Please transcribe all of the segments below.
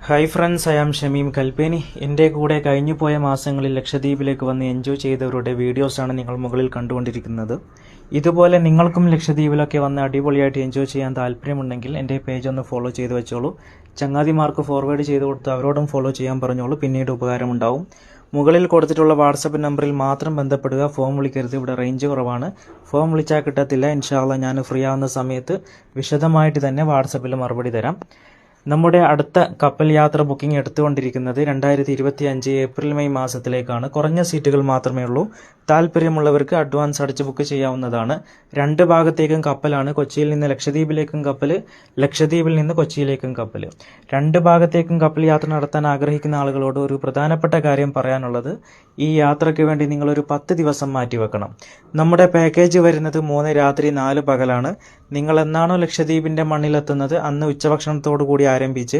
Hi friends, I am Shameem Kalpeni. എൻ്റെ കൂടെ കഴിഞ്ഞുപോയ മാസങ്ങളിൽ ലക്ഷദ്വീപിലേക്ക് വന്ന് എൻജോയ് ചെയ്തവരുടെ വീഡിയോസാണ് നിങ്ങൾ മുകളിൽ കണ്ടുകൊണ്ടിരിക്കുന്നത്. ഇതുപോലെ നിങ്ങൾക്കും ലക്ഷദ്വീപിലൊക്കെ വന്ന് അടിപൊളിയായിട്ട് എൻജോയ് ചെയ്യാൻ താല്പര്യമുണ്ടെങ്കിൽ എൻ്റെ പേജ് ഒന്ന് ഫോളോ ചെയ്ത് വെച്ചോളൂ. ചങ്ങാതിമാർക്ക് ഫോർവേഡ് ചെയ്ത് കൊടുത്ത് അവരോടും ഫോളോ ചെയ്യാൻ പറഞ്ഞോളൂ, പിന്നീട് ഉപകാരമുണ്ടാവും. മുകളിൽ കൊടുത്തിട്ടുള്ള വാട്സപ്പ് നമ്പറിൽ മാത്രം ബന്ധപ്പെടുക. ഫോം വിളിക്കരുത്, ഇവിടെ റേഞ്ച് കുറവാണ്. ഫോം വിളിച്ചാൽ കിട്ടത്തില്ല. ഇൻഷാ അല്ലാഹ് ഞാൻ ഫ്രീ ആവുന്ന സമയത്ത് വിശദമായിട്ട് തന്നെ വാട്സപ്പിൽ മറുപടി തരാം. നമ്മുടെ അടുത്ത കപ്പൽ യാത്ര ബുക്കിംഗ് എടുത്തുകൊണ്ടിരിക്കുന്നത് 2025 ഏപ്രിൽ മെയ് മാസത്തിലേക്കാണ്. കുറഞ്ഞ സീറ്റുകൾ മാത്രമേ ഉള്ളൂ. താല്പര്യമുള്ളവർക്ക് അഡ്വാൻസ് അടിച്ച് ബുക്ക് ചെയ്യാവുന്നതാണ്. 2 ഭാഗത്തേക്കും കപ്പലാണ്. കൊച്ചിയിൽ നിന്ന് ലക്ഷദ്വീപിലേക്കും കപ്പൽ, ലക്ഷദ്വീപിൽ നിന്ന് കൊച്ചിയിലേക്കും കപ്പൽ. 2 ഭാഗത്തേക്കും കപ്പൽ യാത്ര നടത്താൻ ആഗ്രഹിക്കുന്ന ആളുകളോട് ഒരു പ്രധാനപ്പെട്ട കാര്യം പറയാനുള്ളത്, ഈ യാത്രയ്ക്ക് വേണ്ടി നിങ്ങളൊരു 10 ദിവസം മാറ്റിവെക്കണം. നമ്മുടെ പാക്കേജ് വരുന്നത് 3 രാത്രി 4 പകലാണ്. നിങ്ങൾ എന്നാണോ ലക്ഷദ്വീപിൻ്റെ മണ്ണിലെത്തുന്നത് അന്ന് ഉച്ചഭക്ഷണത്തോടു കൂടി ആരംഭിച്ച്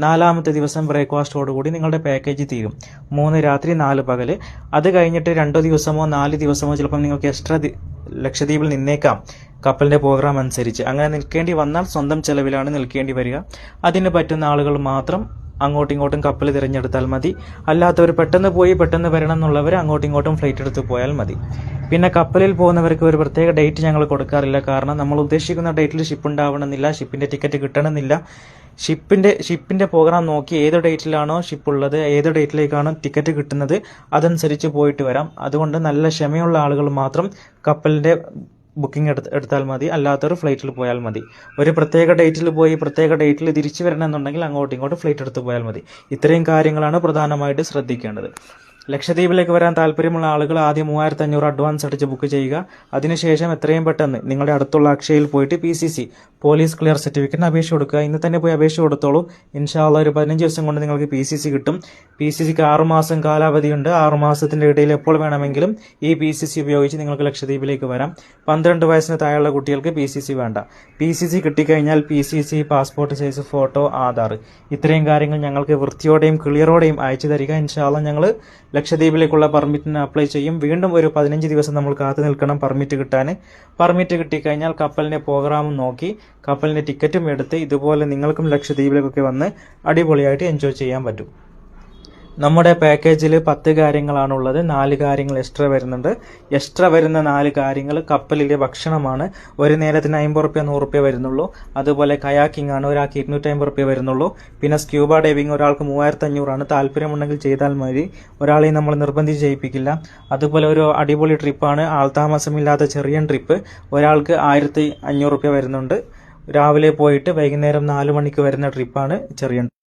4ാമത്തെ ദിവസം ബ്രേക്ക്ഫാസ്റ്റോടുകൂടി നിങ്ങളുടെ പാക്കേജ് തീരും. 3 രാത്രി 4 പകൽ. അത് കഴിഞ്ഞിട്ട് 2 ദിവസമോ 4 ദിവസമോ ചിലപ്പം നിങ്ങൾക്ക് എക്സ്ട്രാ ലക്ഷദ്വീപിൽ നിന്നേക്കാം, കപ്പലിൻ്റെ പ്രോഗ്രാം അനുസരിച്ച്. അങ്ങനെ നിൽക്കേണ്ടി വന്നാൽ സ്വന്തം ചെലവിലാണ് നിൽക്കേണ്ടി വരിക. അതിന് പറ്റുന്ന ആളുകൾ മാത്രം അങ്ങോട്ടും ഇങ്ങോട്ടും കപ്പൽ തിരഞ്ഞെടുത്താൽ മതി. അല്ലാത്തവർ പെട്ടെന്ന് പോയി പെട്ടെന്ന് വരണം എന്നുള്ളവർ അങ്ങോട്ടും ഇങ്ങോട്ടും ഫ്ലൈറ്റ് എടുത്ത് പോയാൽ മതി. പിന്നെ കപ്പലിൽ പോകുന്നവർക്ക് ഒരു പ്രത്യേക ഡേറ്റ് ഞങ്ങൾ കൊടുക്കാറില്ല. കാരണം നമ്മൾ ഉദ്ദേശിക്കുന്ന ഡേറ്റിൽ ഷിപ്പ് ഉണ്ടാവണമെന്നില്ല, ഷിപ്പിൻ്റെ ടിക്കറ്റ് കിട്ടണമെന്നില്ല. ഷിപ്പിൻ്റെ പ്രോഗ്രാം നോക്കി ഏത് ഡേറ്റിലാണോ ഷിപ്പ് ഉള്ളത്, ഏത് ഡേറ്റിലേക്കാണോ ടിക്കറ്റ് കിട്ടുന്നത് അതനുസരിച്ച് പോയിട്ട് വരാം. അതുകൊണ്ട് നല്ല ക്ഷമയുള്ള ആളുകൾ മാത്രം കപ്പലിൻ്റെ ബുക്കിംഗ് എടുത്താൽ മതി. അല്ലാത്തവർ ഫ്ലൈറ്റിൽ പോയാൽ മതി. ഒരു പ്രത്യേക ഡേറ്റിൽ പോയി പ്രത്യേക ഡേറ്റിൽ തിരിച്ചു വരണമെന്നുണ്ടെങ്കിൽ അങ്ങോട്ടും ഇങ്ങോട്ടും ഫ്ലൈറ്റ് എടുത്ത് പോയാൽ മതി. ഇത്രയും കാര്യങ്ങളാണ് പ്രധാനമായിട്ട് ശ്രദ്ധിക്കേണ്ടത്. ലക്ഷദ്വീപിലേക്ക് വരാൻ താല്പര്യമുള്ള ആളുകൾ ആദ്യം 3500 അഡ്വാൻസ് അടിച്ച് ബുക്ക് ചെയ്യുക. അതിനുശേഷം എത്രയും പെട്ടെന്ന് നിങ്ങളുടെ അടുത്തുള്ള അക്ഷയയിൽ പോയിട്ട് PCC പോലീസ് ക്ലിയർ സർട്ടിഫിക്കറ്റിന് അപേക്ഷ കൊടുക്കുക. ഇന്ന് തന്നെ പോയി അപേക്ഷ കൊടുത്തോളൂ. ഇൻഷാ അല്ലാഹ് ഒരു 15 ദിവസം കൊണ്ട് നിങ്ങൾക്ക് PCC കിട്ടും. PCCക്ക് 6 മാസം കാലാവധിയുണ്ട്. 6 മാസത്തിൻ്റെ ഇടയിൽ എപ്പോൾ വേണമെങ്കിലും ഈ PCC ഉപയോഗിച്ച് നിങ്ങൾക്ക് ലക്ഷദ്വീപിലേക്ക് വരാം. 12 വയസ്സിന് താഴെയുള്ള കുട്ടികൾക്ക് PCC വേണ്ട. PCC കിട്ടിക്കഴിഞ്ഞാൽ PCC, passport size photo, Aadhaar, ഇത്രയും കാര്യങ്ങൾ ഞങ്ങൾക്ക് വൃത്തിയോടെയും ക്ലിയറോടെയും അയച്ചു തരിക. ഇൻഷാ അല്ലാഹ് ഞങ്ങൾ ലക്ഷദ്വീപിലേക്കുള്ള പെർമിറ്റിന് അപ്ലൈ ചെയ്യും. വീണ്ടും ഒരു 15 ദിവസം നമ്മൾ കാത്തു നിൽക്കണം പെർമിറ്റ് കിട്ടാൻ. പെർമിറ്റ് കിട്ടിക്കഴിഞ്ഞാൽ കപ്പലിൻ്റെ പ്രോഗ്രാമും നോക്കി കപ്പലിൻ്റെ ടിക്കറ്റും എടുത്ത് ഇതുപോലെ നിങ്ങൾക്കും ലക്ഷദ്വീപിലേക്കൊക്കെ വന്ന് അടിപൊളിയായിട്ട് എൻജോയ് ചെയ്യാൻ പറ്റും. നമ്മുടെ പാക്കേജിൽ 10 കാര്യങ്ങളാണുള്ളത്. 4 കാര്യങ്ങൾ എക്സ്ട്രാ വരുന്നുണ്ട്. എക്സ്ട്രാ വരുന്ന 4 കാര്യങ്ങൾ കപ്പലിലെ ഭക്ഷണമാണ്. ഒരു നേരത്തിന് 50 റുപ്യ 100 റുപ്യ വരുന്നുള്ളൂ. അതുപോലെ കയാക്കിംഗ് ആണ്, ഒരാൾക്ക് 250 റുപ്യ വരുന്നുള്ളൂ. പിന്നെ സ്ക്യൂബ ഡൈവിംഗ് ഒരാൾക്ക് 3500 ആണ്. താല്പര്യമുണ്ടെങ്കിൽ ചെയ്താൽ മതി, ഒരാളെയും നമ്മൾ നിർബന്ധിച്ച് ചെയ്യിപ്പിക്കില്ല. അതുപോലെ ഒരു അടിപൊളി ട്രിപ്പാണ്, ആൾതാമസമില്ലാത്ത ചെറിയ ട്രിപ്പ്, ഒരാൾക്ക് 1500 റുപ്യ വരുന്നുണ്ട്. രാവിലെ പോയിട്ട് വൈകുന്നേരം 4 മണിക്ക് വരുന്ന ട്രിപ്പാണ് ചെറിയ